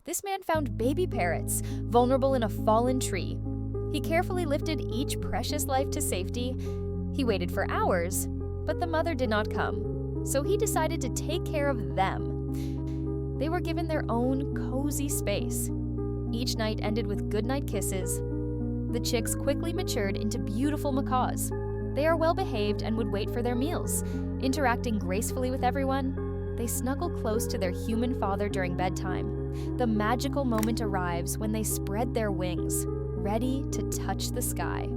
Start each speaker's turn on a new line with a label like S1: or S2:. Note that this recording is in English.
S1: This man found baby parrots, vulnerable in a fallen tree. He carefully lifted each precious life to safety. He waited for hours, but the mother did not come, so he decided to take care of them. They were given their own cozy space. Each night ended with goodnight kisses. The chicks quickly matured into beautiful macaws. They are well behaved and would wait for their meals. Interacting gracefully with everyone, they snuggle close to their human father during bedtime. The magical moment arrives when they spread their wings, ready to touch the sky.